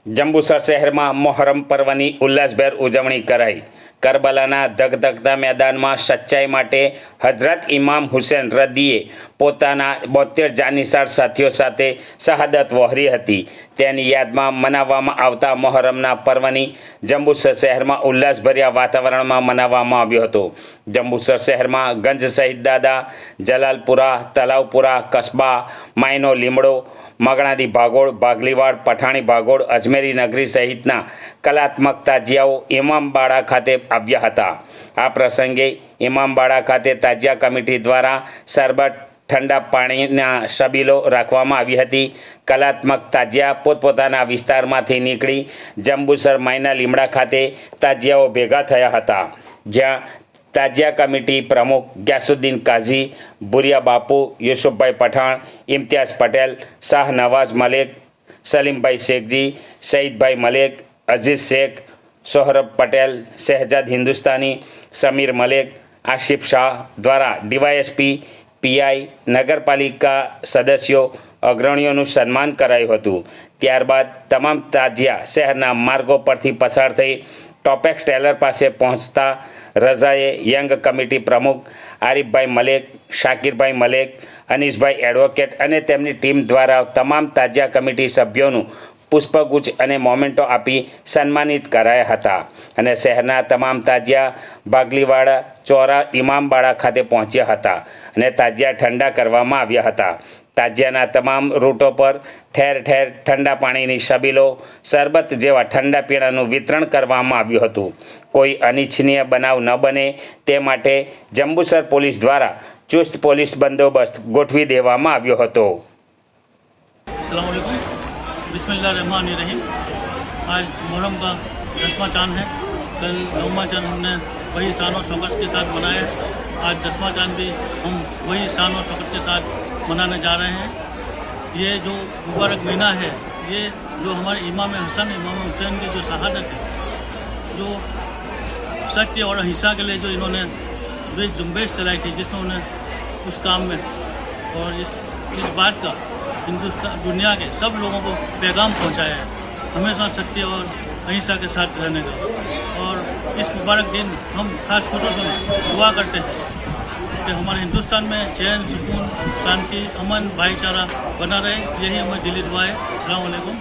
જંબુસર શહેરમાં મોહરમ પર્વની ઉલ્લાસભેર ઉજવણી કરાઈ। કરબલાના ધગધગતા મેદાનમાં સચ્ચાઈ માટે હઝરત ઇમામ હુસૈન રદીએ પોતાના 72 જાનીસાર સાથીઓ સાથે શહાદત વહોરી હતી। તેની યાદમાં મનાવવામાં આવતા મોહરમના પર્વની જંબુસર શહેરમાં ઉલ્લાસભર્યા વાતાવરણમાં મનાવવામાં આવ્યો હતો। જંબુસર શહેરમાં ગંજ શહીદદાદા, જલાલપુરા, તલાવપુરા, કસ્બા, માયનો લીમડો, મગણાદી ભાગોળ, ભાગલીવાડ, પઠાણી ભાગોળ, અજમેરી નગરી સહિતના કલાત્મક તાજિયાઓ ઇમામબાડા ખાતે આવ્યા હતા। આ પ્રસંગે ઇમામબાડા ખાતે તાજિયા કમિટી દ્વારા શરબત, ઠંડા પાણીના શબીલો રાખવામાં આવી હતી। કલાત્મક તાજિયા પોતપોતાના વિસ્તારમાંથી નીકળી જંબુસર માયના લીમડા ખાતે તાજિયાઓ ભેગા થયા હતા, જ્યાં તાજિયા કમિટી પ્રમુખ ગ્યાસુદ્દીન કાઝી, ભુરિયા બાપુ, યુસુફભાઈ પઠાણ, ઇમ્તિયાઝ પટેલ, શાહ નવાઝ મલિક, સલીમભાઈ શેખજી, સઈદભાઈ મલિક, અઝીઝ શેખ, સોહરબ પટેલ, શહેજાદ હિન્દુસ્તાની, સમીર મલિક, આશિફ શાહ દ્વારા ડીવાયએસપી, પીઆઈ, નગરપાલિકા સદસ્યો, અગ્રણીઓનું સન્માન કરાયું હતું। ત્યારબાદ તમામ તાજિયા શહેરના માર્ગો પરથી પસાર થઈ ટોપેક્સ ટેલર પાસે પહોંચતા રઝાએ યંગ કમિટી પ્રમુખ આરિફભાઈ મલિક, શાકિરભાઈ મલિક, અનીસભાઈ એડવોકેટ અને તેમની ટીમ દ્વારા તમામ તાજિયા કમિટી સભ્યોનું પુષ્પગુચ્છ અને મોમેન્ટો આપી સન્માનિત કરાયા હતા અને શહેરના તમામ તાજિયા ભાગલીવાડા ચોરા ઇમામબાડા ખાતે પહોંચ્યા હતા અને તાજિયા ઠંડા કરવામાં આવ્યા હતા। તાજિયાના તમામ રૂટો પર ઠેર ઠેર ઠંડા પાણીની શબીલો, શરબત જેવા ઠંડા પીણાનું વિતરણ કરવામાં આવ્યું હતું। કોઈ અનિચ્છનીય બનાવ ન બને તે માટે જંબુસર પોલીસ દ્વારા ચુસ્ત પોલીસ બંદોબસ્ત ગોઠવી દેવામાં આવ્યો હતો। बिस्मिल्लाहिर्रहमानिर्रहीम। आज मुहर्रम का 10वां चांद है। कल 9वां चांद हमने वही शान और शौकत के साथ मनाया। आज 10वां चांद भी हम वही शान और शौकत के साथ मनाने जा रहे हैं। ये जो मुबारक महीना है, ये जो हमारे इमाम हसन, इमाम हुसैन की जो शहादत है, जो सत्य और अहिंसा के लिए जो इन्होंने जो जुम्बेश चलाई थी, जिसमें उन्हें उस काम में और इस बात का हिंदुस्तान दुनिया के सब लोगों को पैगाम पहुंचाया है, हमेशा सत्य और अहिंसा के साथ रहने का। और इस मुबारक दिन हम खास खुशूस से दुआ करते हैं कि हमारे हिंदुस्तान में चैन, सुकून, शांति, अमन, भाईचारा बना रहे। यही हमें दिली दुआ है। अस्सलाम वालेकुम।